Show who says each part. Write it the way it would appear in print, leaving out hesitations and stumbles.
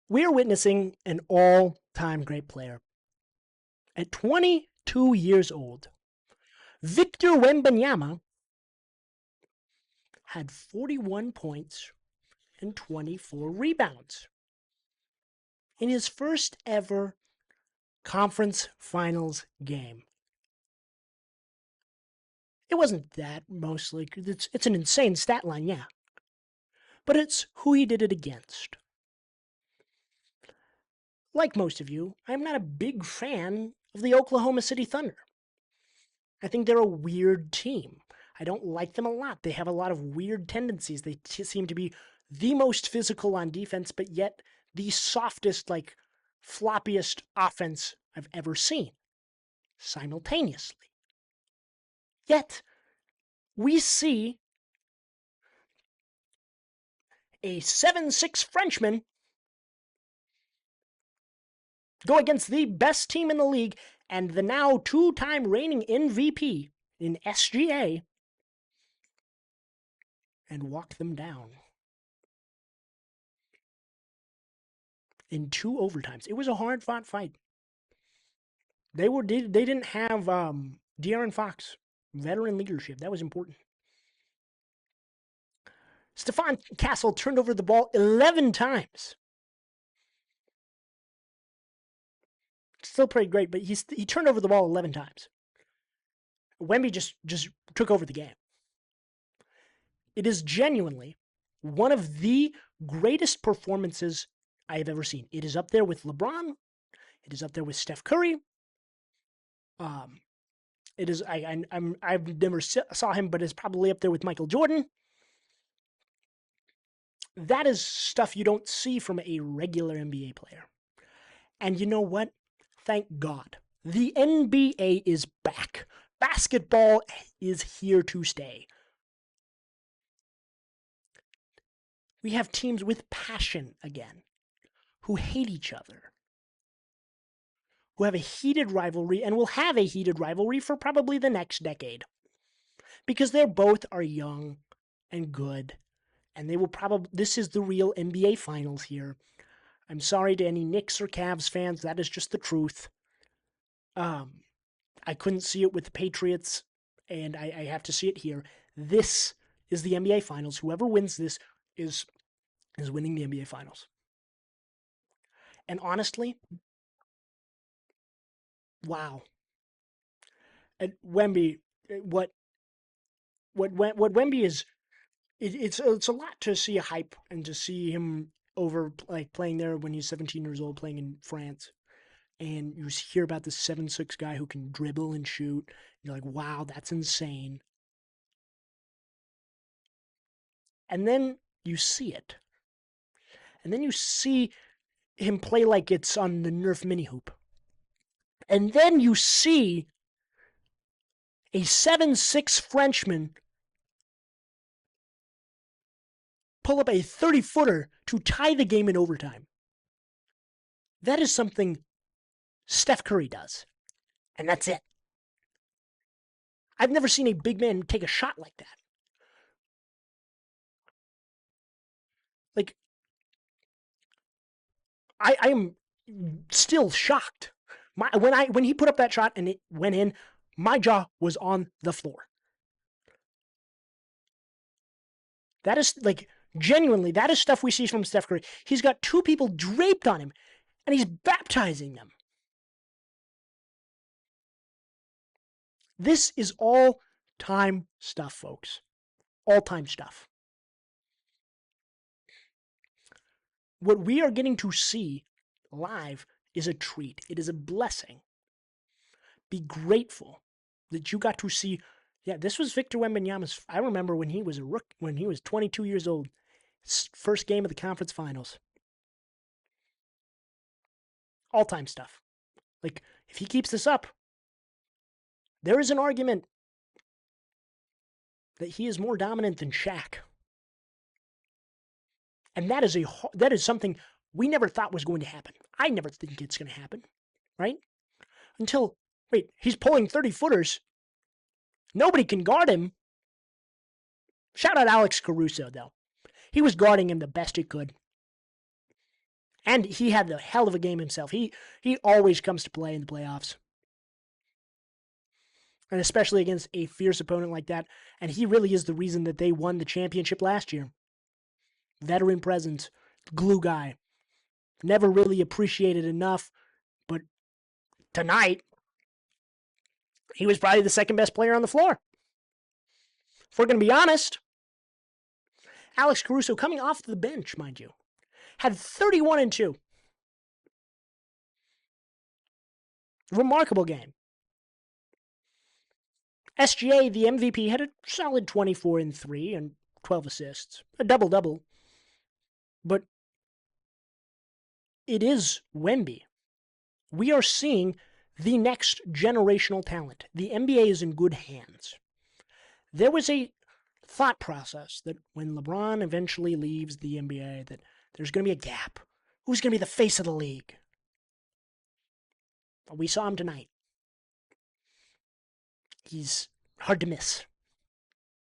Speaker 1: We're witnessing an all-time great player. At 22 years old, Victor Wembanyama had 41 points and 24 rebounds in his first ever conference finals game. It wasn't that mostly. It's an insane stat line, yeah. But it's who he did it against. Like most of you, I'm not a big fan of the Oklahoma City Thunder. I think they're a weird team. I don't like them a lot. They have a lot of weird tendencies. They seem to be the most physical on defense, but yet the softest, floppiest offense I've ever seen simultaneously. Yet, we see a 7'6 Frenchman go against the best team in the league and the now two-time reigning MVP in SGA and walk them down in 2 overtimes. It was a hard-fought fight. They didn't have De'Aaron Fox, veteran leadership. That was important. Stephon Castle turned over the ball 11 times. Still played great, but he turned over the ball 11 times. Wemby just took over the game. It is genuinely one of the greatest performances I have ever seen. It is up there with LeBron. It is up there with Steph Curry. It is I've never saw him, but it's probably up there with Michael Jordan. That is stuff you don't see from a regular NBA player. And you know what? Thank God. The NBA is back. Basketball is here to stay. We have teams with passion again, who hate each other, who have a heated rivalry and will have a heated rivalry for probably the next decade. Because they both are young and good, and they will probably, this is the real NBA Finals here. I'm sorry to any Knicks or Cavs fans, that is just the truth. I couldn't see it with the Patriots, and I have to see it here. This is the NBA Finals. Whoever wins this is winning the NBA Finals. And honestly, wow. And Wemby, what Wemby is, it's a lot to see a hype and to see him over playing there when he's 17 years old, playing in France. And you hear about this 7'6" guy who can dribble and shoot. You're like, wow, that's insane. And then you see it. And then you see him play like it's on the Nerf mini hoop. And then you see a 7'6" Frenchman pull up a 30-footer to tie the game in overtime. That is something Steph Curry does. And that's it. I've never seen a big man take a shot like that. Like, I am still shocked. When he put up that shot and it went in, my jaw was on the floor. That is genuinely, that is stuff we see from Steph Curry. He's got 2 people draped on him, and he's baptizing them. This is all-time stuff, folks. All-time stuff. What we are getting to see live is a treat. It is a blessing. Be grateful that you got to see. Yeah, this was Victor Wembanyama's. I remember when he was when he was 22 years old, first game of the conference finals. All-time stuff. If he keeps this up, there is an argument that he is more dominant than Shaq. And that is something we never thought was going to happen. I never think it's going to happen, right? Until, wait, he's pulling 30-footers. Nobody can guard him. Shout out Alex Caruso, though. He was guarding him the best he could. And he had the hell of a game himself. He always comes to play in the playoffs. And especially against a fierce opponent like that. And he really is the reason that they won the championship last year. Veteran presence, glue guy. Never really appreciated enough, but tonight, he was probably the second best player on the floor. If we're going to be honest, Alex Caruso, coming off the bench, mind you, had 31 and 2. Remarkable game. SGA, the MVP, had a solid 24 and 3 and 12 assists. A double-double. But it is Wemby. We are seeing the next generational talent. The NBA is in good hands. There was a thought process that when LeBron eventually leaves the NBA, that there's going to be a gap. Who's going to be the face of the league? We saw him tonight. He's hard to miss.